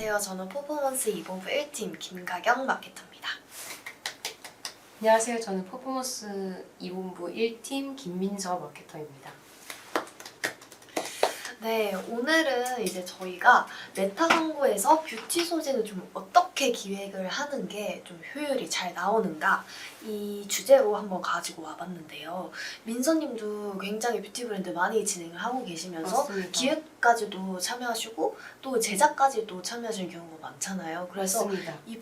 안녕하세요. 저는 퍼포먼스 2본부 1팀 김가경 마케터입니다. 안녕하세요. 저는 퍼포먼스 2본부 1팀 김민서 마케터입니다. 네, 오늘은 이제 저희가 메타 광고에서 뷰티 소재를 좀 어떻게 기획을 하는 게 좀 효율이 잘 나오는가 이 주제로 한번 가지고 와봤는데요. 민서님도 굉장히 뷰티 브랜드 많이 진행을 하고 계시면서 맞습니다. 기획까지도 참여하시고 또 제작까지도 참여하시는 경우가 많잖아요. 그래서 맞습니다. 이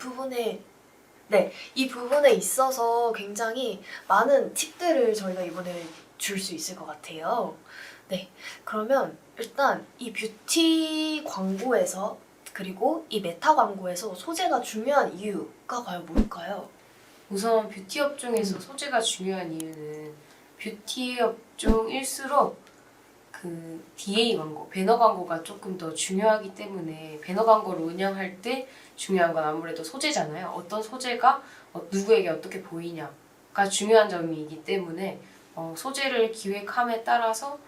부분에 있어서 굉장히 많은 팁들을 저희가 이번에 줄 수 있을 것 같아요. 네, 그러면 일단 이 뷰티 광고에서 그리고 이 메타 광고에서 소재가 중요한 이유가 과연 뭘까요? 우선 뷰티 업종에서 소재가 중요한 이유는 뷰티 업종일수록 그 DA 광고, 배너 광고가 조금 더 중요하기 때문에 배너 광고를 운영할 때 중요한 건 아무래도 소재잖아요. 어떤 소재가 누구에게 어떻게 보이냐가 중요한 점이기 때문에 소재를 기획함에 따라서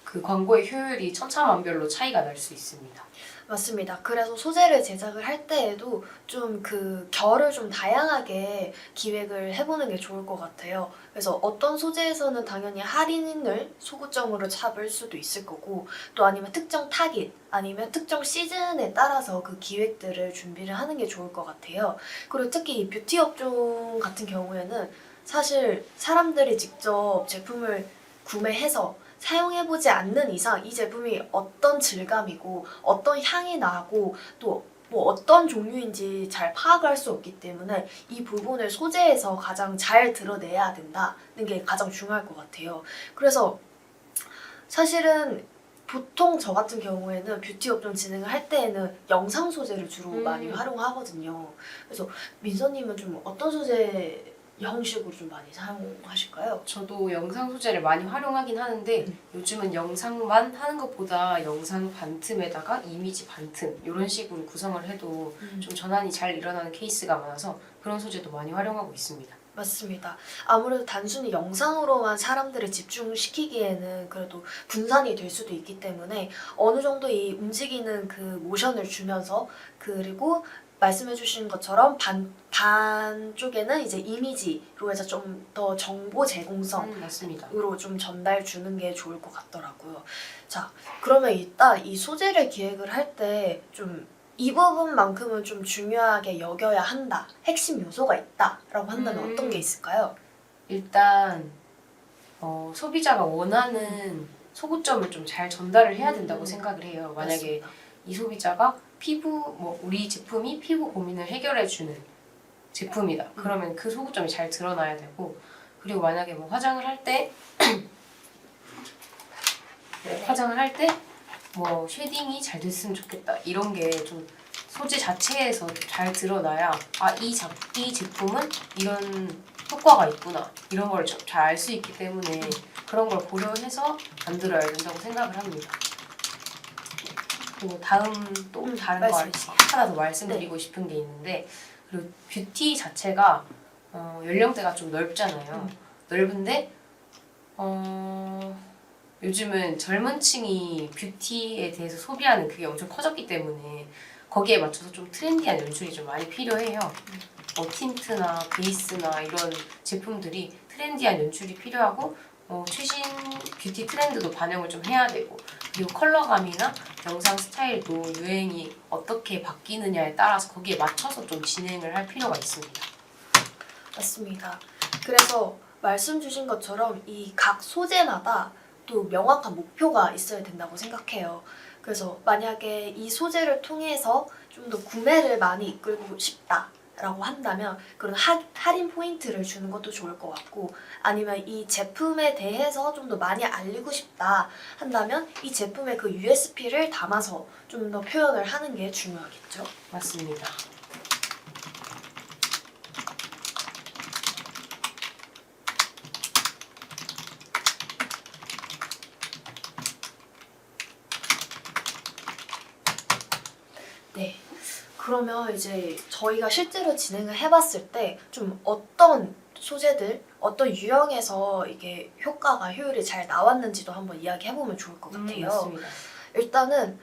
그 광고의 효율이 천차만별로 차이가 날 수 있습니다. 맞습니다. 그래서 소재를 제작을 할 때에도 좀 그 결을 좀 다양하게 기획을 해보는 게 좋을 것 같아요. 그래서 어떤 소재에서는 당연히 할인을 소구점으로 잡을 수도 있을 거고 또 아니면 특정 타깃 아니면 특정 시즌에 따라서 그 기획들을 준비를 하는 게 좋을 것 같아요. 그리고 특히 이 뷰티 업종 같은 경우에는 사실 사람들이 직접 제품을 구매해서 사용해보지 않는 이상 이 제품이 어떤 질감이고 어떤 향이 나고 또 뭐 어떤 종류인지 잘 파악할 수 없기 때문에 이 부분을 소재에서 가장 잘 드러내야 된다는 게 가장 중요할 것 같아요. 그래서 사실은 보통 저 같은 경우에는 뷰티 업종 진행을 할 때에는 영상 소재를 주로 많이 활용하거든요. 그래서 민서님은 좀 어떤 소재 형식으로 좀 많이 사용하실까요? 저도 영상 소재를 많이 활용하긴 하는데 요즘은 영상만 하는 것보다 영상 반틈에다가 이미지 반틈 이런 식으로 구성을 해도 좀 전환이 잘 일어나는 케이스가 많아서 그런 소재도 많이 활용하고 있습니다. 맞습니다. 아무래도 단순히 영상으로만 사람들을 집중시키기에는 그래도 분산이 될 수도 있기 때문에 어느 정도 이 움직이는 그 모션을 주면서 그리고 말씀해주신 것처럼 반쪽에는 이제 이미지로 해서 좀 더 정보 제공성으로 맞습니다. 좀 전달 주는 게 좋을 것 같더라고요. 자, 그러면 일단 이 소재를 기획을 할 때 좀 이 부분만큼은 좀 중요하게 여겨야 한다. 핵심 요소가 있다라고 한다면 어떤 게 있을까요? 일단 소비자가 원하는 소구점을 좀 잘 전달을 해야 된다고 생각을 해요. 만약에 맞습니다. 이 소비자가 우리 제품이 피부 고민을 해결해주는 제품이다. 그러면 그 소구점이 잘 드러나야 되고, 그리고 만약에 뭐 화장을 할 때 뭐 쉐딩이 잘 됐으면 좋겠다. 이런 게 좀 소재 자체에서 잘 드러나야 이 제품은 이런 효과가 있구나. 이런 걸 잘 알 수 있기 때문에 그런 걸 고려해서 만들어야 된다고 생각을 합니다. 그리고 다음 또 다른 거 하나 더 말씀드리고 싶은 게 있는데, 그리고 뷰티 자체가 연령대가 좀 넓잖아요. 넓은데 요즘은 젊은 층이 뷰티에 대해서 소비하는 그게 엄청 커졌기 때문에 거기에 맞춰서 좀 트렌디한 연출이 좀 많이 필요해요. 틴트나 베이스나 이런 제품들이 트렌디한 연출이 필요하고 최신 뷰티 트렌드도 반영을 좀 해야 되고, 그리고 컬러감이나 영상 스타일도 유행이 어떻게 바뀌느냐에 따라서 거기에 맞춰서 좀 진행을 할 필요가 있습니다. 맞습니다. 그래서 말씀 주신 것처럼 이 각 소재마다 또 명확한 목표가 있어야 된다고 생각해요. 그래서 만약에 이 소재를 통해서 좀 더 구매를 많이 이끌고 싶다라고 한다면 그런 할인 포인트를 주는 것도 좋을 것 같고, 아니면 이 제품에 대해서 좀 더 많이 알리고 싶다 한다면 이 제품의 그 USP를 담아서 좀 더 표현을 하는 게 중요하겠죠? 맞습니다. 네. 그러면 이제 저희가 실제로 진행을 해봤을 때 좀 어떤 소재들, 어떤 유형에서 이게 효율이 잘 나왔는지도 한번 이야기해보면 좋을 것 같아요. 맞습니다. 일단은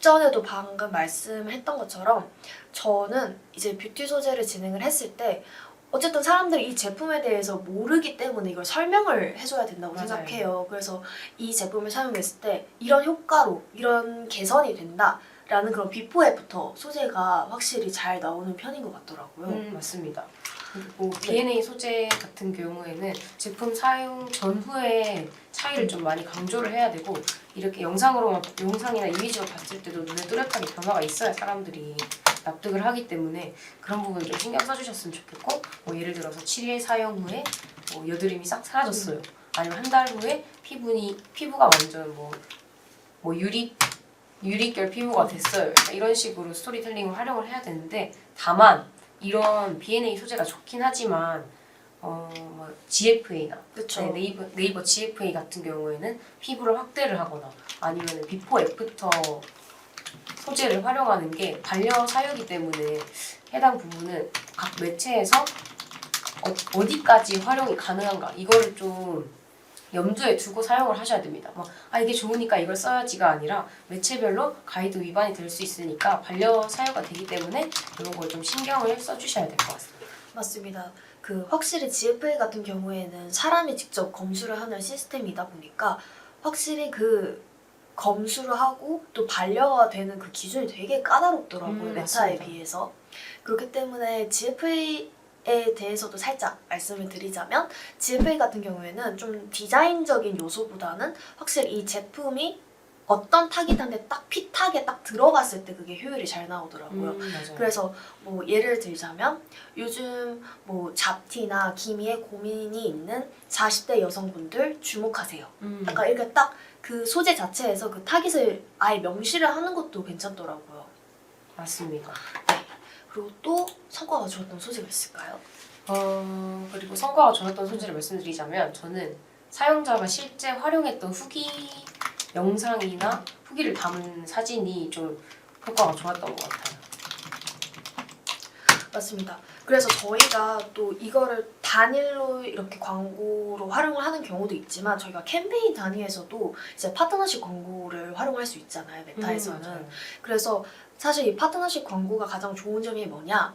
앞전에도 방금 말씀했던 것처럼 저는 이제 뷰티 소재를 진행을 했을 때 어쨌든 사람들이 이 제품에 대해서 모르기 때문에 이걸 설명을 해줘야 된다고 맞아요. 생각해요. 그래서 이 제품을 사용했을 때 이런 효과로 이런 개선이 된다라는 그런 비포 애프터 소재가 확실히 잘 나오는 편인 것 같더라고요. 맞습니다. 그리고 B&A 소재 같은 경우에는 제품 사용 전후의 차이를 좀 많이 강조를 해야 되고 이렇게 영상이나 이미지로 봤을 때도 눈에 뚜렷하게 변화가 있어야 사람들이 납득을 하기 때문에 그런 부분 좀 신경 써주셨으면 좋겠고 뭐 예를 들어서 7일 사용 후에 뭐 여드름이 싹 사라졌어요. 아니면 한 달 후에 피부가 완전 뭐 유리결 피부가 됐어요. 이런 식으로 스토리텔링을 활용을 해야 되는데 다만 이런 B&A 소재가 좋긴 하지만 뭐 GFA나 그쵸. 네이버 GFA 같은 경우에는 피부를 확대를 하거나 아니면 비포 애프터 소재를 활용하는 게 반려 사유이기 때문에 해당 부분은 각 매체에서 어디까지 활용이 가능한가 이거를 좀 염두에 두고 사용을 하셔야 됩니다. 이게 좋으니까 이걸 써야지가 아니라 매체별로 가이드 위반이 될 수 있으니까 반려 사유가 되기 때문에 이런 걸 좀 신경을 써주셔야 될 것 같습니다. 맞습니다. 확실히 GFA 같은 경우에는 사람이 직접 검수를 하는 시스템이다 보니까 확실히 검수를 하고 또 반려가 되는 그 기준이 되게 까다롭더라고요. 메타에 맞습니다. 비해서. 그렇기 때문에 GFA에 대해서도 살짝 말씀을 드리자면 GFA 같은 경우에는 좀 디자인적인 요소보다는 확실히 이 제품이 어떤 타깃한테 딱 핏하게 딱 들어갔을 때 그게 효율이 잘 나오더라고요. 맞아요. 그래서 뭐 예를 들자면 요즘 뭐 잡티나 기미에 고민이 있는 40대 여성분들 주목하세요. 약간 이렇게 딱 그 소재 자체에서 그 타깃을 아예 명시를 하는 것도 괜찮더라고요. 맞습니다. 그리고 또 성과가 좋았던 소재가 있을까요? 그리고 성과가 좋았던 소재를 말씀드리자면 저는 사용자가 실제 활용했던 후기 영상이나 후기를 담은 사진이 좀 효과가 좋았던 것 같아요. 맞습니다. 그래서 저희가 또 이거를 단일로 이렇게 광고로 활용을 하는 경우도 있지만 저희가 캠페인 단위에서도 이제 파트너십 광고를 활용할 수 있잖아요. 메타에서는. 그래서 사실 이 파트너십 광고가 가장 좋은 점이 뭐냐?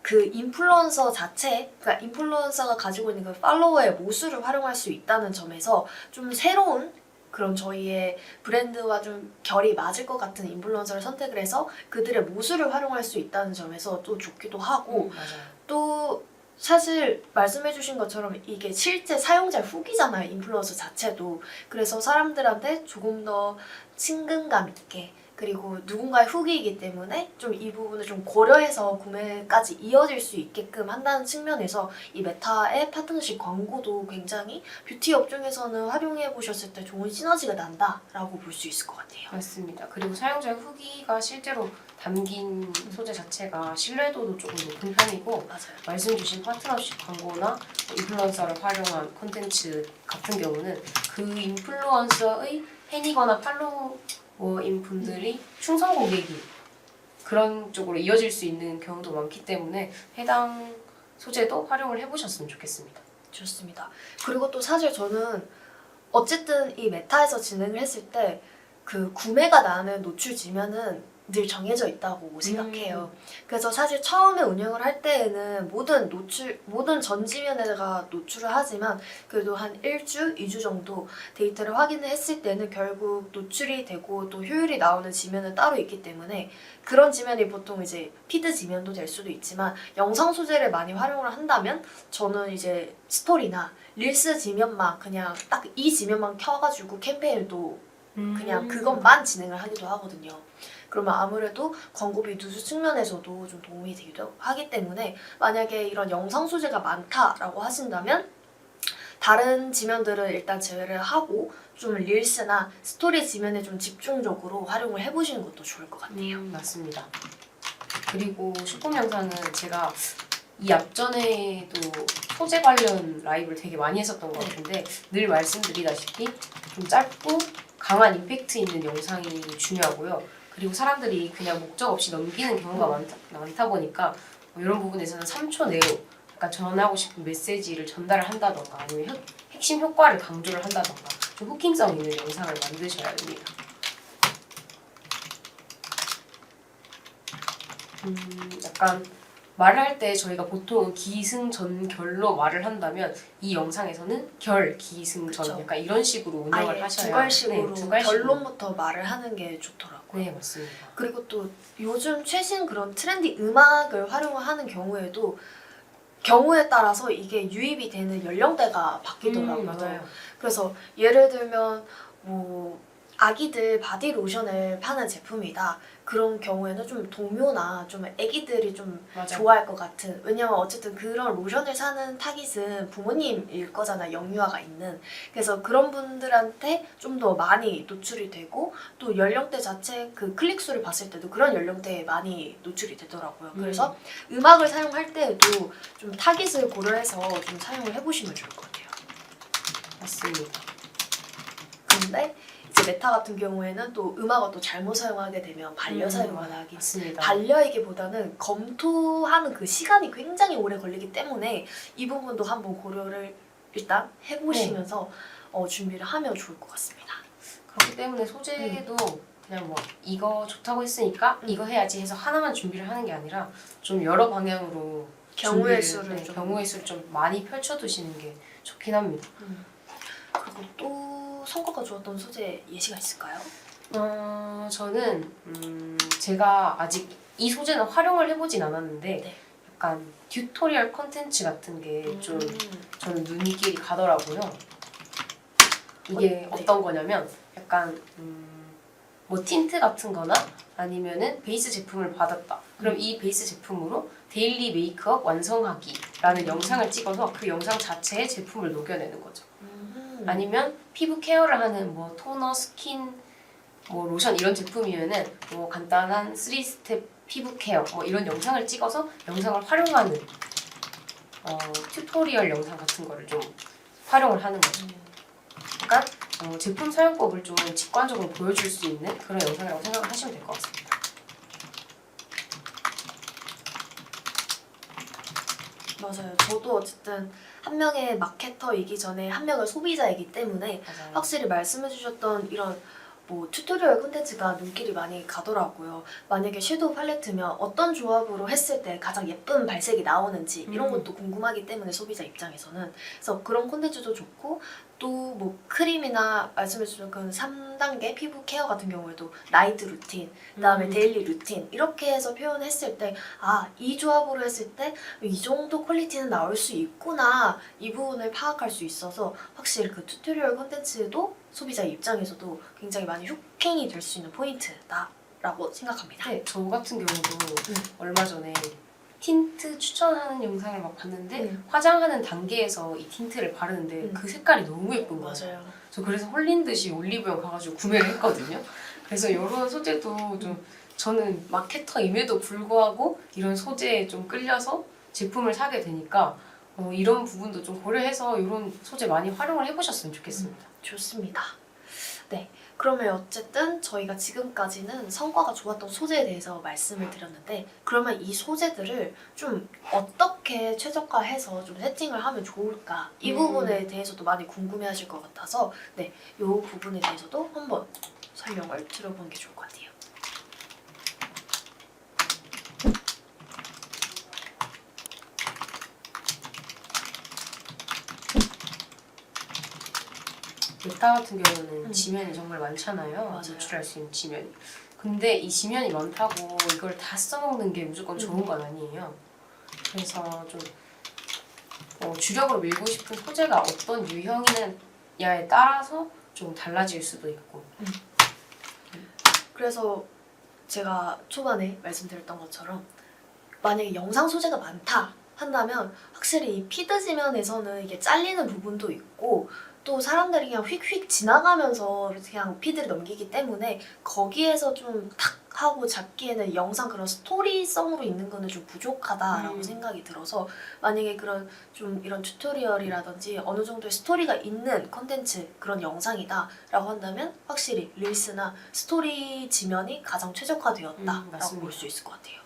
그 인플루언서 자체, 그러니까 인플루언서가 가지고 있는 그 팔로워의 모수를 활용할 수 있다는 점에서 좀 새로운 그런 저희의 브랜드와 좀 결이 맞을 것 같은 인플루언서를 선택을 해서 그들의 모수를 활용할 수 있다는 점에서 또 좋기도 하고 맞아요. 또 사실 말씀해주신 것처럼 이게 실제 사용자 후기잖아요. 인플루언서 자체도. 그래서 사람들한테 조금 더 친근감 있게 그리고 누군가의 후기이기 때문에 좀 이 부분을 좀 고려해서 구매까지 이어질 수 있게끔 한다는 측면에서 이 메타의 파트너십 광고도 굉장히 뷰티 업종에서는 활용해 보셨을 때 좋은 시너지가 난다라고 볼 수 있을 것 같아요. 맞습니다. 그리고 사용자의 후기가 실제로 담긴 소재 자체가 신뢰도도 조금 높은 편이고 맞아요. 말씀 주신 파트너십 광고나 인플루언서를 활용한 콘텐츠 같은 경우는 그 인플루언서의 팬이거나 팔로워인 분들이 충성 고객이 그런 쪽으로 이어질 수 있는 경우도 많기 때문에 해당 소재도 활용을 해보셨으면 좋겠습니다. 좋습니다. 그리고 또 사실 저는 어쨌든 이 메타에서 진행을 했을 때 그 구매가 나는 노출 지면은 늘 정해져 있다고 생각해요. 그래서 사실 처음에 운영을 할 때에는 모든 전 지면에다가 노출을 하지만 그래도 한 1주, 2주 정도 데이터를 확인을 했을 때는 결국 노출이 되고 또 효율이 나오는 지면은 따로 있기 때문에 그런 지면이 보통 이제 피드 지면도 될 수도 있지만 영상 소재를 많이 활용을 한다면 저는 이제 스토리나 릴스 지면만 그냥 딱 이 지면만 켜가지고 캠페인을 또 그냥 그것만 진행을 하기도 하거든요. 그러면 아무래도 광고비 누수 측면에서도 좀 도움이 되기도 하기 때문에 만약에 이런 영상 소재가 많다라고 하신다면 다른 지면들은 일단 제외를 하고 좀 릴스나 스토리 지면에 좀 집중적으로 활용을 해보시는 것도 좋을 것 같아요. 맞습니다. 그리고 슈퍼 영상은 제가 이 앞전에도 소재 관련 라이브를 되게 많이 했었던 것 같은데 늘 말씀드리다시피 좀 짧고 강한 임팩트 있는 영상이 중요하고요. 그리고 사람들이 그냥 목적 없이 넘기는 경우가 많다 보니까 이런 부분에서는 3초 내로 약간 전하고 싶은 메시지를 전달을 한다던가 아니면 핵심 효과를 강조를 한다던가 좀 후킹성 있는 영상을 만드셔야 됩니다. 약간 말을 할 때 저희가 보통 기승전결로 말을 한다면 이 영상에서는 결, 기승전 그쵸. 약간 이런 식으로 운영을 아예 하셔야 두괄식으로 두괄식으로. 결론부터 말을 하는 게 좋더라고요. 네, 맞습니다. 그리고 또 요즘 최신 그런 트렌디 음악을 활용하는 경우에 따라서 이게 유입이 되는 연령대가 바뀌더라고요. 맞아요. 그래서 예를 들면 뭐 아기들 바디 로션을 파는 제품이다. 그런 경우에는 좀 동료나 좀 아기들이 좀 맞아요. 좋아할 것 같은. 왜냐면 어쨌든 그런 로션을 사는 타깃은 부모님일 거잖아, 영유아가 있는. 그래서 그런 분들한테 좀 더 많이 노출이 되고 또 연령대 자체 그 클릭 수를 봤을 때도 그런 연령대에 많이 노출이 되더라고요. 그래서 음악을 사용할 때에도 좀 타깃을 고려해서 좀 사용을 해보시면 좋을 것 같아요. 맞습니다. 근데 이제 메타 같은 경우에는 또 음악을 또 잘못 사용하게 되면 반려 사용을 하기. 맞습니다. 반려이기보다는 검토하는 그 시간이 굉장히 오래 걸리기 때문에 이 부분도 한번 고려를 일단 해보시면서 준비를 하면 좋을 것 같습니다. 그렇기 때문에 소재도 그냥 뭐 이거 좋다고 했으니까 이거 해야지 해서 하나만 준비를 하는 게 아니라 좀 여러 방향으로 경우의 준비를, 수를 좀. 경우의 수를 좀 많이 펼쳐두시는 게 좋긴 합니다. 그리고 또 성과가 좋았던 소재 예시가 있을까요? 저는 제가 아직 이 소재는 활용을 해보진 않았는데 네. 약간 튜토리얼 컨텐츠 같은 게 좀 음. 저는 눈길이 가더라고요. 이게 네. 어떤 거냐면 약간 뭐 틴트 같은 거나 아니면은 베이스 제품을 받았다. 그럼 이 베이스 제품으로 데일리 메이크업 완성하기라는 영상을 찍어서 그 영상 자체에 제품을 녹여내는 거죠. 아니면 피부 케어를 하는 뭐 토너, 스킨, 뭐 로션 이런 제품이면은 뭐 간단한 3스텝 피부 케어 뭐 이런 영상을 찍어서 영상을 활용하는 튜토리얼 영상 같은 거를 좀 활용을 하는 거죠. 약간 제품 사용법을 좀 직관적으로 보여줄 수 있는 그런 영상이라고 생각을 하시면 될 것 같습니다. 맞아요. 저도 어쨌든 한 명의 마케터이기 전에 한 명의 소비자이기 때문에 맞아요. 확실히 말씀해주셨던 이런 뭐 튜토리얼 콘텐츠가 눈길이 많이 가더라고요. 만약에 섀도우 팔레트면 어떤 조합으로 했을 때 가장 예쁜 발색이 나오는지 이런 것도 궁금하기 때문에 소비자 입장에서는 그래서 그런 콘텐츠도 좋고 또 뭐 크림이나 말씀해주신 그 3단계 피부 케어 같은 경우에도 나이트 루틴, 그다음에 데일리 루틴 이렇게 해서 표현했을 때 아, 이 조합으로 했을 때 이 정도 퀄리티는 나올 수 있구나 이 부분을 파악할 수 있어서 확실히 그 튜토리얼 콘텐츠도 소비자 입장에서도 굉장히 많이 훅행이 될 수 있는 포인트다라고 생각합니다. 네, 저 같은 경우도 얼마 전에 틴트 추천하는 영상을 막 봤는데 화장하는 단계에서 이 틴트를 바르는데 그 색깔이 너무 예쁜 거예요. 맞아요. 저 그래서 홀린 듯이 올리브영 가가지고 구매를 했거든요. 그래서 이런 소재도 좀 저는 마케터임에도 불구하고 이런 소재에 좀 끌려서 제품을 사게 되니까 이런 부분도 좀 고려해서 이런 소재 많이 활용을 해보셨으면 좋겠습니다. 좋습니다. 네, 그러면 어쨌든 저희가 지금까지는 성과가 좋았던 소재에 대해서 말씀을 드렸는데 그러면 이 소재들을 좀 어떻게 최적화해서 좀 세팅을 하면 좋을까 이 부분에 대해서도 많이 궁금해하실 것 같아서 네, 이 부분에 대해서도 한번 설명을 들어보는 게 좋을 것 같아요. 메타 같은 경우는 지면이 정말 많잖아요. 맞아요. 노출할 수 있는 지면이. 근데 이 지면이 많다고 이걸 다 써먹는 게 무조건 좋은 건 아니에요. 그래서 좀 주력으로 밀고 싶은 소재가 어떤 유형이냐에 따라서 좀 달라질 수도 있고. 그래서 제가 초반에 말씀드렸던 것처럼 만약에 영상 소재가 많다 한다면 확실히 이 피드 지면에서는 이게 잘리는 부분도 있고 또 사람들이 그냥 휙휙 지나가면서 그냥 피드를 넘기기 때문에 거기에서 좀 탁 하고 잡기에는 영상 그런 스토리성으로 있는 거는 좀 부족하다라고 생각이 들어서 만약에 그런 좀 이런 튜토리얼이라든지 어느 정도의 스토리가 있는 컨텐츠 그런 영상이다라고 한다면 확실히 릴스나 스토리 지면이 가장 최적화되었다라고 맞습니다. 볼 수 있을 것 같아요.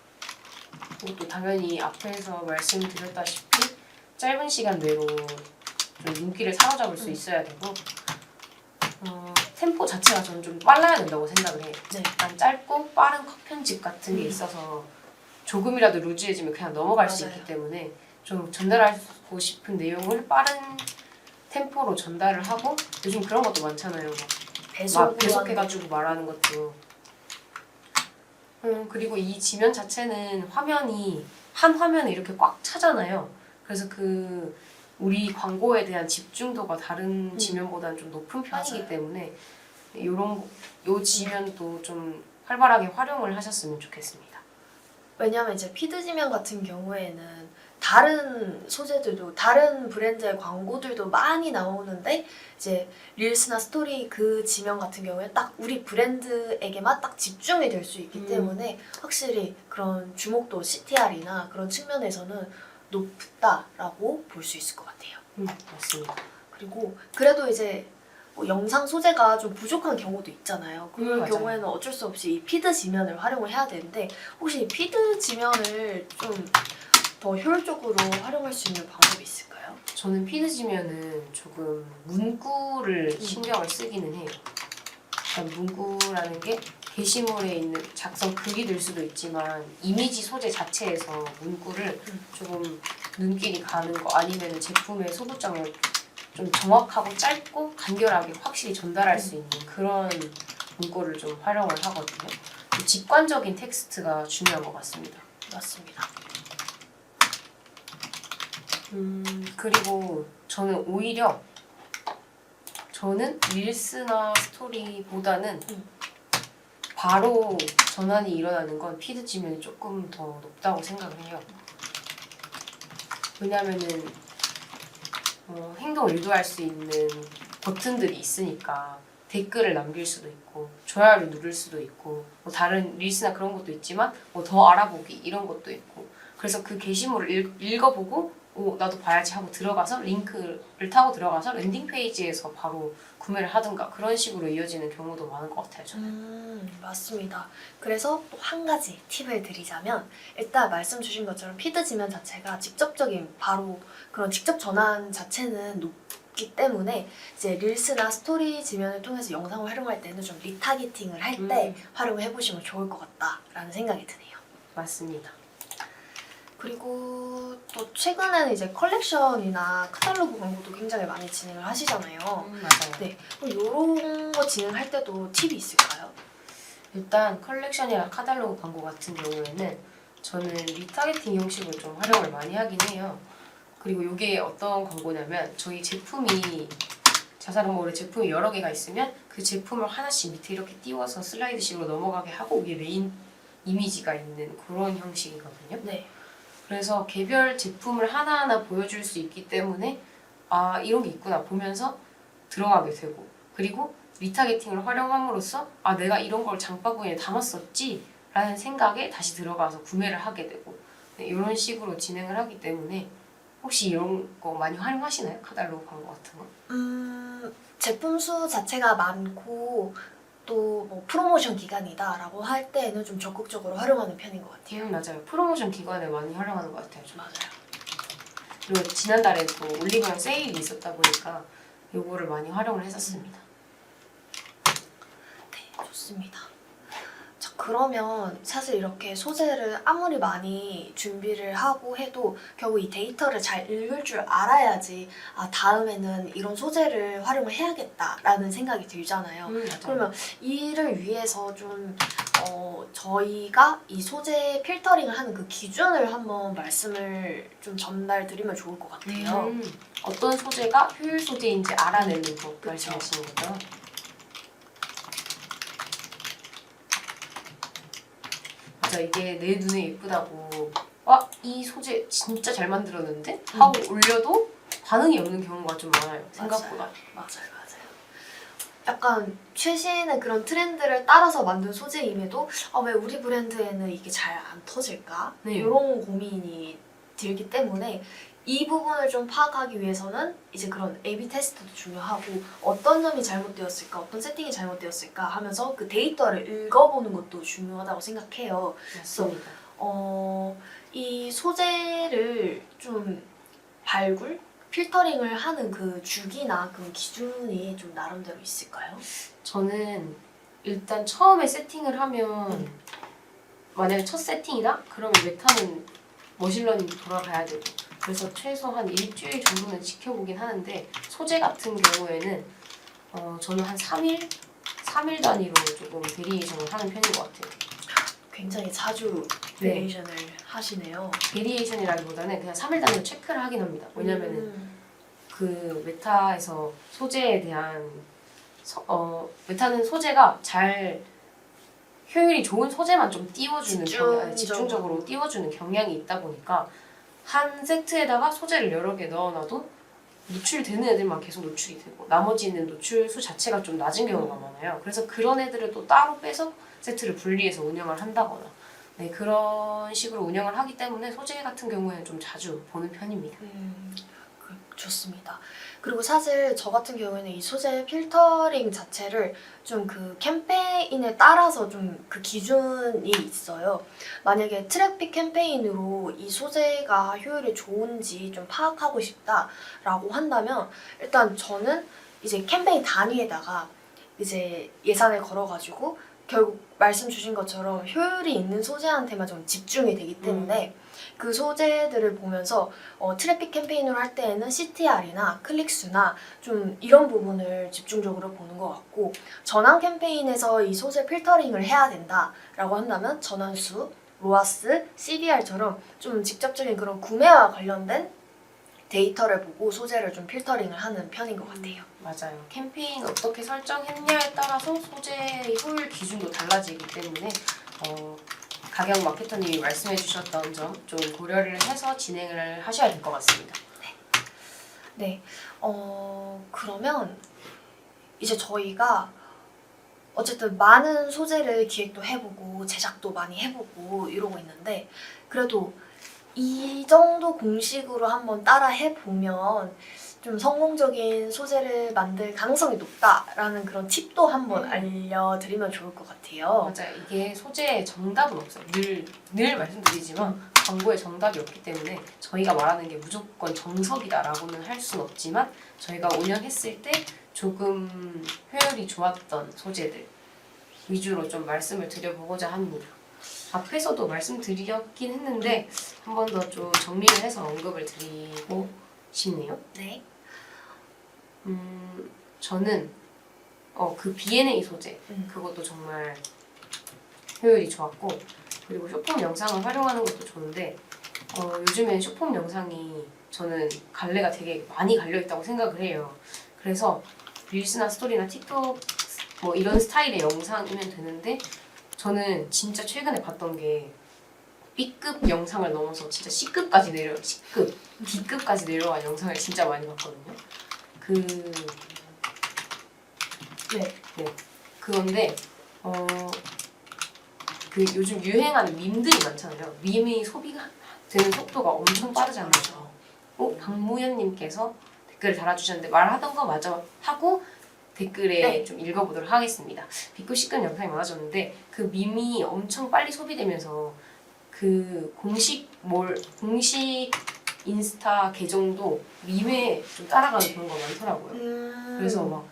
그리고 또 당연히 앞에서 말씀드렸다시피 짧은 시간 내로 좀 눈길을 사로잡을 수 있어야 되고 템포 자체가 저는 좀 빨라야 된다고 생각을 해요. 네. 약간 짧고 빠른 컷 편집 같은 게 있어서 조금이라도 루즈해지면 그냥 넘어갈 수 맞아요. 있기 때문에 좀 전달하고 싶은 내용을 빠른 템포로 전달을 하고 요즘 그런 것도 많잖아요. 막 배속해가지고 말하는 것도. 그리고 이 지면 자체는 화면이 한 화면에 이렇게 꽉 차잖아요. 그래서 그 우리 광고에 대한 집중도가 다른 지면보다는 좀 높은 편이기 맞아요. 때문에 요 지면도 좀 활발하게 활용을 하셨으면 좋겠습니다. 왜냐하면 이제 피드 지면 같은 경우에는 다른 소재들도 다른 브랜드의 광고들도 많이 나오는데 이제 릴스나 스토리 그 지면 같은 경우에 딱 우리 브랜드에게만 딱 집중이 될 수 있기 때문에 확실히 그런 주목도 CTR이나 그런 측면에서는 높다라고 볼 수 있을 것 같아요. 맞습니다. 그리고 그래도 이제 뭐 영상 소재가 좀 부족한 경우도 있잖아요. 그런 맞아요. 경우에는 어쩔 수 없이 이 피드 지면을 활용을 해야 되는데 혹시 이 피드 지면을 좀 더 효율적으로 활용할 수 있는 방법이 있을까요? 저는 피드 지면은 조금 문구를 신경을 쓰기는 해요. 그러니까 문구라는 게 게시물에 있는 작성 글이 될 수도 있지만 이미지 소재 자체에서 문구를 조금 눈길이 가는 거 아니면 제품의 소구점을 좀 정확하고 짧고 간결하게 확실히 전달할 수 있는 그런 문구를 좀 활용을 하거든요. 직관적인 텍스트가 중요한 것 같습니다. 맞습니다. 그리고 저는 오히려 릴스나 스토리보다는 바로 전환이 일어나는 건 피드 지면이 조금 더 높다고 생각을 해요. 왜냐면은 행동을 유도할 수 있는 버튼들이 있으니까 댓글을 남길 수도 있고 좋아요를 누를 수도 있고 뭐 다른 릴스나 그런 것도 있지만 뭐 더 알아보기 이런 것도 있고 그래서 그 게시물을 읽어보고 나도 봐야지 하고 들어가서 링크를 타고 들어가서 랜딩 페이지에서 바로 구매를 하든가 그런 식으로 이어지는 경우도 많은 것 같아요. 저는. 맞습니다. 그래서 또 한 가지 팁을 드리자면 일단 말씀 주신 것처럼 피드 지면 자체가 직접적인 바로 그런 직접 전환 자체는 높기 때문에 이제 릴스나 스토리 지면을 통해서 영상을 활용할 때는 좀 리타게팅을 할 때 활용해 보시면 좋을 것 같다라는 생각이 드네요. 맞습니다. 그리고 또 최근에는 이제 컬렉션이나 카탈로그 광고도 굉장히 많이 진행을 하시잖아요. 맞아요. 네, 그럼 이런 거 진행할 때도 팁이 있을까요? 일단 컬렉션이나 카탈로그 광고 같은 경우에는 저는 리타게팅 형식을 좀 활용을 많이 하긴 해요. 그리고 이게 어떤 광고냐면 저희 제품이 자사랑몰에 제품이 여러 개가 있으면 그 제품을 하나씩 밑에 이렇게 띄워서 슬라이드식으로 넘어가게 하고 위에 메인 이미지가 있는 그런 형식이거든요. 네. 그래서 개별 제품을 하나하나 보여줄 수 있기 때문에 아 이런 게 있구나 보면서 들어가게 되고 그리고 리타게팅을 활용함으로써 아 내가 이런 걸 장바구니에 담았었지 라는 생각에 다시 들어가서 구매를 하게 되고 네, 이런 식으로 진행을 하기 때문에 혹시 이런 거 많이 활용하시나요? 카탈로그 광고 같은 거? 제품 수 자체가 많고 또 뭐 프로모션 기간이다라고 할 때에는 좀 적극적으로 활용하는 편인 것 같아요. 맞아요. 프로모션 기간에 많이 활용하는 것 같아요. 맞아요. 그리고 지난달에도 올리브영 세일이 있었다 보니까 요거를 많이 활용을 했었습니다. 네, 좋습니다. 자, 그러면 사실 이렇게 소재를 아무리 많이 준비를 하고 해도 결국 이 데이터를 잘 읽을 줄 알아야지 아 다음에는 이런 소재를 활용을 해야겠다라는 생각이 들잖아요. 그러면 이를 위해서 좀 저희가 이 소재 필터링을 하는 그 기준을 한번 말씀을 좀 전달드리면 좋을 것 같아요. 어떤 소재가 효율 소재인지 알아내는 법 말씀하시는 거죠? 맞아, 이게 내 눈에 예쁘다고 이 소재 진짜 잘 만들었는데? 하고 올려도 반응이 없는 경우가 좀 많아요. 생각보다. 맞아요. 약간 최신의 그런 트렌드를 따라서 만든 소재임에도 왜 우리 브랜드에는 이게 잘 안 터질까? 네. 이런 고민이 들기 때문에 이 부분을 좀 파악하기 위해서는 이제 그런 A/B 테스트도 중요하고 어떤 점이 잘못되었을까, 어떤 세팅이 잘못되었을까 하면서 그 데이터를 읽어보는 것도 중요하다고 생각해요. 맞습니다. 이 소재를 좀 필터링을 하는 그 주기나 그 기준이 좀 나름대로 있을까요? 저는 일단 처음에 세팅을 하면 만약에 첫 세팅이다? 그러면 메타는 머신러닝도 돌아가야 되고 그래서 최소한 일주일 정도는 지켜보긴 하는데 소재 같은 경우에는 저는 한 3일 단위로 조금 베리에이션을 하는 편인 것 같아요. 굉장히 자주 네. 베리에이션을 하시네요. 베리에이션이라기보다는 그냥 3일 단위로 체크를 하긴 합니다. 왜냐면은 음. 그 메타에서 소재에 대한 메타는 소재가 잘 효율이 좋은 소재만 좀 띄워주는 집중적으로 띄워주는 경향이 있다 보니까 한 세트에다가 소재를 여러 개 넣어놔도 노출되는 애들만 계속 노출이 되고 나머지는 노출수 자체가 좀 낮은 경우가 많아요. 그래서 그런 애들을 또 따로 빼서 세트를 분리해서 운영을 한다거나 네, 그런 식으로 운영을 하기 때문에 소재 같은 경우에는 좀 자주 보는 편입니다. 좋습니다. 그리고 사실 저 같은 경우에는 이 소재 필터링 자체를 좀 그 캠페인에 따라서 좀 그 기준이 있어요. 만약에 트래픽 캠페인으로 이 소재가 효율이 좋은지 좀 파악하고 싶다라고 한다면 일단 저는 이제 캠페인 단위에다가 이제 예산을 걸어가지고 결국 말씀 주신 것처럼 효율이 있는 소재한테만 좀 집중이 되기 때문에 그 소재들을 보면서 트래픽 캠페인을 할 때에는 CTR이나 클릭수나 좀 이런 부분을 집중적으로 보는 것 같고 전환 캠페인에서 이 소재 필터링을 해야 된다라고 한다면 전환수, 로아스, CBR처럼 좀 직접적인 그런 구매와 관련된 데이터를 보고 소재를 좀 필터링을 하는 편인 것 같아요. 맞아요. 캠페인 어떻게 설정했냐에 따라서 소재의 효율 기준도 달라지기 때문에 가격 마케터님이 말씀해 주셨던 점 좀 고려를 해서 진행을 하셔야 될 것 같습니다. 네. 그러면 이제 저희가 어쨌든 많은 소재를 기획도 해보고 제작도 많이 해보고 이러고 있는데 그래도 이 정도 공식으로 한번 따라 해보면 좀 성공적인 소재를 만들 가능성이 높다라는 그런 팁도 한번 알려드리면 좋을 것 같아요. 맞아요. 이게 소재의 정답은 없어요. 늘 말씀드리지만 광고에 정답이 없기 때문에 저희가 말하는 게 무조건 정석이다라고는 할 수는 없지만 저희가 운영했을 때 조금 효율이 좋았던 소재들 위주로 좀 말씀을 드려보고자 합니다. 앞에서도 말씀드렸긴 했는데 한 번 더 좀 정리를 해서 언급을 드리고 싶네요. 네. 저는 그 B&A 소재 음. 그것도 정말 효율이 좋았고 그리고 쇼폼 영상을 활용하는 것도 좋은데 요즘엔 쇼폼 영상이 저는 갈래가 되게 많이 갈려있다고 생각을 해요. 그래서 릴스나 스토리나 틱톡 뭐 이런 스타일의 영상이면 되는데 저는 진짜 최근에 봤던 게 B급 영상을 넘어서 진짜 C급까지 C급, D급까지 내려간 영상을 진짜 많이 봤거든요. 그건데 그 요즘 유행하는 밈들이 많잖아요. 밈이 소비가 되는 속도가 엄청 빠르잖아요. 박무현님께서 댓글을 달아주셨는데 말하던 거 마저 하고 댓글에 좀 읽어보도록 하겠습니다. B급 C급 영상이 많아졌는데 그 밈이 엄청 빨리 소비되면서 그 공식 인스타 계정도 밈에 좀 따라가는 경우가 많더라고요. 그래서 막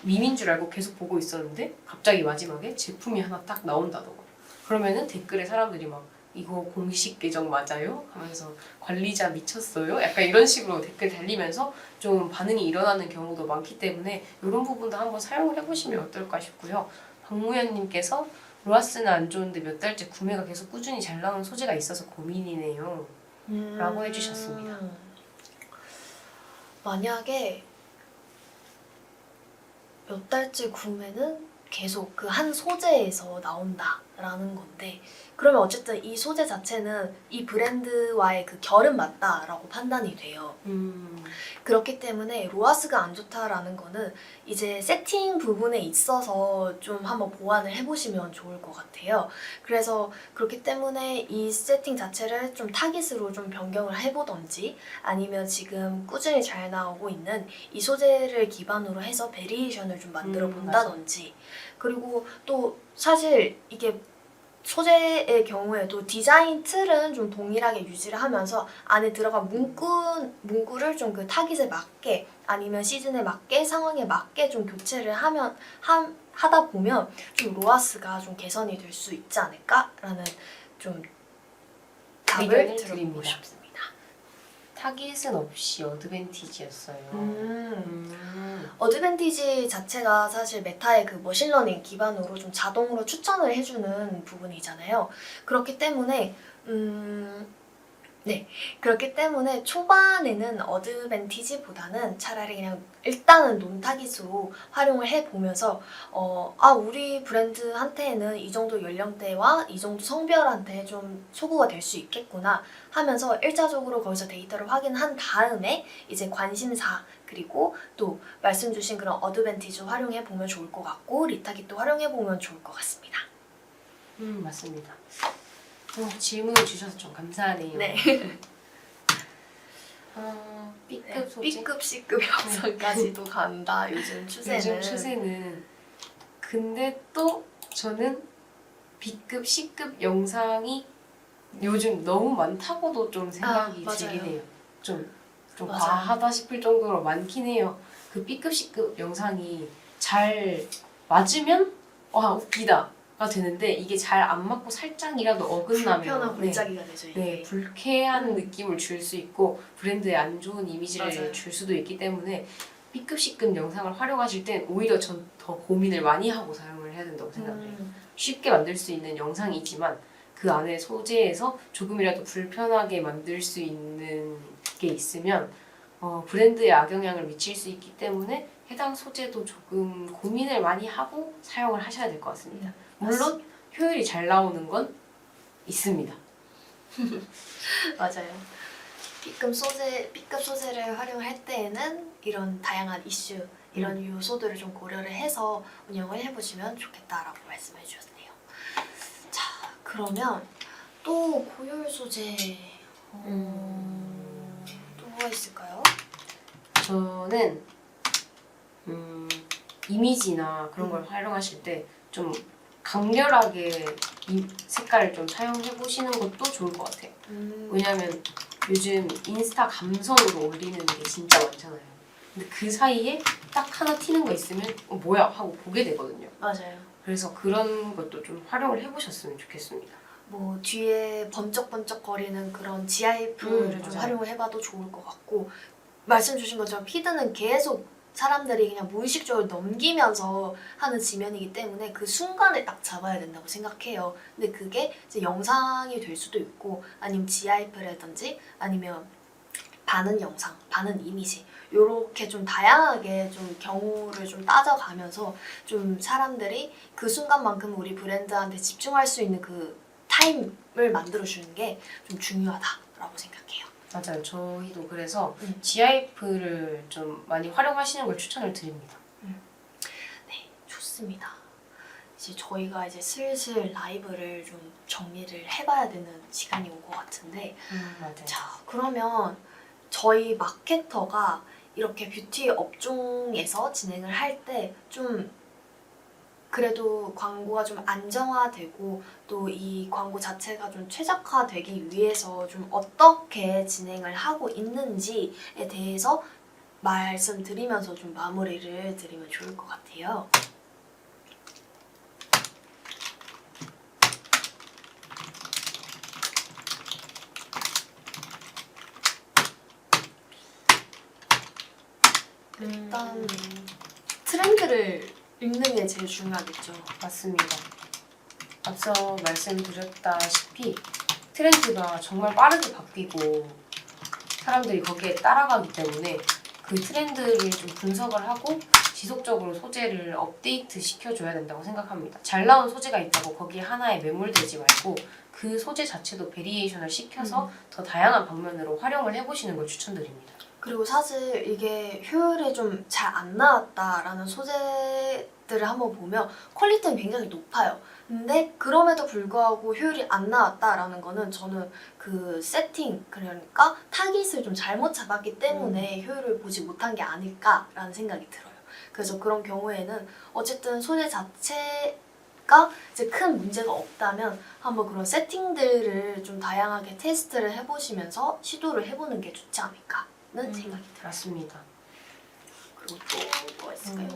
밈인 줄 알고 계속 보고 있었는데 갑자기 마지막에 제품이 하나 딱 나온다던가 그러면은 댓글에 사람들이 막 이거 공식 계정 맞아요? 하면서 관리자 미쳤어요? 약간 이런 식으로 댓글 달리면서 좀 반응이 일어나는 경우도 많기 때문에 이런 부분도 한번 사용을 해보시면 어떨까 싶고요. 박무현님께서 로아스는 안 좋은데 몇 달째 구매가 계속 꾸준히 잘 나오는 소재가 있어서 고민이네요. 라고 해주셨습니다. 만약에 몇 달째 구매는 계속 그 한 소재에서 나온다라는 건데 그러면 어쨌든 이 소재 자체는 이 브랜드와의 그 결은 맞다라고 판단이 돼요. 그렇기 때문에 로아스가 안 좋다라는 거는 이제 세팅 부분에 있어서 좀 한번 보완을 해보시면 좋을 것 같아요. 그래서 그렇기 때문에 이 세팅 자체를 좀 타깃으로 좀 변경을 해보던지 아니면 지금 꾸준히 잘 나오고 있는 이 소재를 기반으로 해서 베리에이션을 좀 만들어 본다든지 그리고 또 사실 이게 소재의 경우에도 디자인 틀은 좀 동일하게 유지를 하면서 안에 들어간 문구를 좀 그 타깃에 맞게 아니면 시즌에 맞게 상황에 맞게 좀 교체를 하다 보면 좀 로하스가 좀 개선이 될 수 있지 않을까라는 좀 답을 의견을 들어보고 드립니다. 싶습니다. 타깃은 없이 어드밴티지였어요. 어드밴티지 자체가 사실 메타의 그 머신러닝 기반으로 좀 자동으로 추천을 해주는 부분이잖아요. 그렇기 때문에 그렇기 때문에 초반에는 어드밴티지보다는 차라리 그냥 일단은 논타깃으로 활용을 해보면서 우리 브랜드한테는 이 정도 연령대와 이 정도 성별한테 좀 소구가 될 수 있겠구나 하면서 일차적으로 거기서 데이터를 확인한 다음에 이제 관심사 그리고 또 말씀 주신 그런 어드밴티지 활용해보면 좋을 것 같고 리타깃도 활용해보면 좋을 것 같습니다. 맞습니다. 질문을 주셔서 좀 감사하네요. 네. B급 소재? B급, C급 영상까지도 간다. 요즘 추세는. 요즘 추세는. 근데 또 저는 B급, C급 영상이 요즘 너무 많다고도 좀 생각이 맞아요. 들긴 해요. 좀 맞아요. 과하다 싶을 정도로 많긴 해요. 그 B급, C급 영상이 잘 맞으면 와 웃기다가 되는데 이게 잘 안 맞고 살짝이라도 불편한 어긋나면 골짜기가 되죠. 이게. 네, 불쾌한 느낌을 줄 수 있고 브랜드에 안 좋은 이미지를 맞아요. 줄 수도 있기 때문에 B급, C급 영상을 활용하실 땐 오히려 전 더 고민을 많이 하고 사용을 해야 된다고 생각해요. 쉽게 만들 수 있는 영상이지만 그 안에 소재에서 조금이라도 불편하게 만들 수 있는 게 있으면 브랜드에 악영향을 미칠 수 있기 때문에 해당 소재도 조금 고민을 많이 하고 사용을 하셔야 될 것 같습니다. 물론 효율이 잘 나오는 건 있습니다. 맞아요. B급 소재를 활용할 때에는 이런 다양한 이슈, 이런 요소들을 좀 고려를 해서 운영을 해보시면 좋겠다라고 말씀해 주셨네요. 자, 그러면 또 고효율 소재 또 뭐가 있을까요? 저는 이미지나 그런 걸 활용하실 때 좀 강렬하게 이 색깔을 좀 사용해 보시는 것도 좋을 것 같아요. 왜냐면 요즘 인스타 감성으로 올리는 게 진짜 많잖아요. 근데 그 사이에 딱 하나 튀는 거 있으면 뭐야 하고 보게 되거든요. 맞아요. 그래서 그런 것도 좀 활용을 해보셨으면 좋겠습니다. 뭐 뒤에 번쩍번쩍거리는 그런 GIF를 좀 맞아요. 활용을 해봐도 좋을 것 같고 말씀 주신 것처럼 피드는 계속 사람들이 그냥 무의식적으로 넘기면서 하는 지면이기 때문에 그 순간을 딱 잡아야 된다고 생각해요. 근데 그게 이제 영상이 될 수도 있고 아니면 GIF라든지 아니면 반응 영상, 반응 이미지 요렇게 좀 다양하게 좀 경우를 좀 따져가면서 좀 사람들이 그 순간만큼 우리 브랜드한테 집중할 수 있는 그 타임을 만들어주는 게 좀 중요하다라고 생각해요. 맞아요. 저희도 그래서 GIF를 좀 많이 활용하시는 걸 추천을 드립니다. 네, 좋습니다. 이제 저희가 이제 슬슬 라이브를 좀 정리를 해봐야 되는 시간이 온 것 같은데 맞아요. 자, 그러면 저희 마케터가 이렇게 뷰티 업종에서 진행을 할 때 좀 그래도 광고가 좀 안정화되고 또 이 광고 자체가 좀 최적화되기 위해서 좀 어떻게 진행을 하고 있는지에 대해서 말씀드리면서 좀 마무리를 드리면 좋을 것 같아요. 일단 트렌드를 읽는 게 제일 중요하겠죠. 맞습니다. 앞서 말씀드렸다시피 트렌드가 정말 빠르게 바뀌고 사람들이 거기에 따라가기 때문에 그 트렌드를 좀 분석을 하고 지속적으로 소재를 업데이트 시켜줘야 된다고 생각합니다. 잘 나온 소재가 있다고 거기에 하나에 매몰되지 말고 그 소재 자체도 베리에이션을 시켜서 더 다양한 방면으로 활용을 해보시는 걸 추천드립니다. 그리고 사실 이게 효율이 좀 잘 안 나왔다라는 소재들을 한번 보면 퀄리티는 굉장히 높아요. 근데 그럼에도 불구하고 효율이 안 나왔다라는 거는 저는 그 세팅, 그러니까 타깃을 좀 잘못 잡았기 때문에 효율을 보지 못한 게 아닐까라는 생각이 들어요. 그래서 그런 경우에는 어쨌든 소재 자체에 있으니까 이제 큰 문제가 없다면 한번 그런 세팅들을 좀 다양하게 테스트를 해보시면서 시도를 해보는 게 좋지 않을까는 생각이 들어요. 맞습니다. 그리고 또 뭐가 있을까요?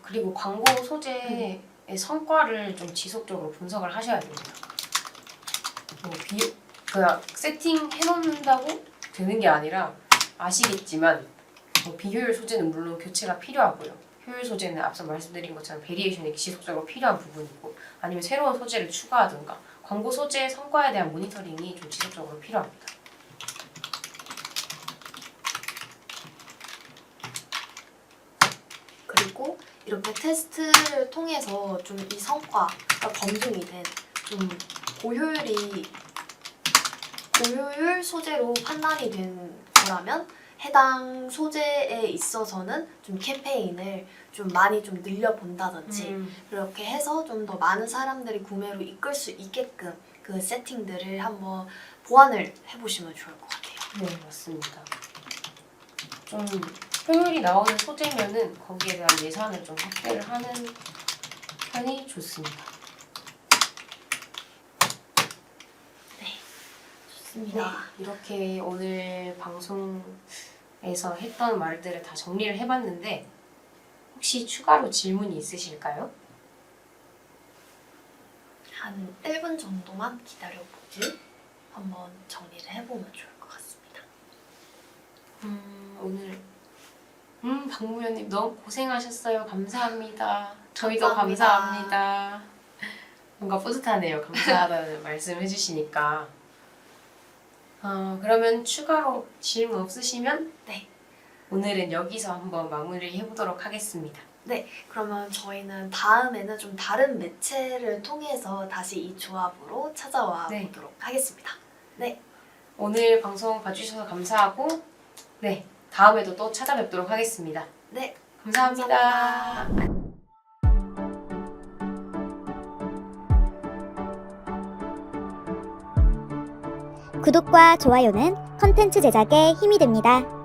그리고 광고 소재의 성과를 좀 지속적으로 분석을 하셔야 됩니다. 그냥 세팅 해놓는다고 되는 게 아니라 아시겠지만 비효율 소재는 물론 교체가 필요하고요. 효율 소재는 앞서 말씀드린 것처럼 베리에이션이 지속적으로 필요한 부분이고 아니면 새로운 소재를 추가하든가 광고 소재의 성과에 대한 모니터링이 좀 지속적으로 필요합니다. 그리고 이렇게 테스트를 통해서 좀 이 성과가 검증이 된 좀 고효율 소재로 판단이 된 거라면 해당 소재에 있어서는 좀 캠페인을 좀 많이 좀 늘려본다든지 그렇게 해서 좀 더 많은 사람들이 구매로 이끌 수 있게끔 그 세팅들을 한번 보완을 해보시면 좋을 것 같아요. 네, 맞습니다. 좀 효율이 나오는 소재면은 거기에 대한 예산을 좀 확대를 하는 편이 좋습니다. 좋습니다. 이렇게 오늘 방송에서 했던 말들을 다 정리를 해봤는데 혹시 추가로 질문이 있으실까요? 한 1분 정도만 기다려보고 한번 정리를 해보면 좋을 것 같습니다. 오늘 박무현님 너무 고생하셨어요. 감사합니다. 저희도 감사합니다. 감사합니다. 뭔가 뿌듯하네요. 감사하다는 말씀 해주시니까. 그러면 추가로 질문 없으시면 네. 오늘은 여기서 한번 마무리 해보도록 하겠습니다. 네, 그러면 저희는 다음에는 좀 다른 매체를 통해서 다시 이 조합으로 찾아와 네. 보도록 하겠습니다. 네, 오늘 방송 봐주셔서 감사하고 네 다음에도 또 찾아뵙도록 하겠습니다. 네, 감사합니다. 구독과 좋아요는 컨텐츠 제작에 힘이 됩니다.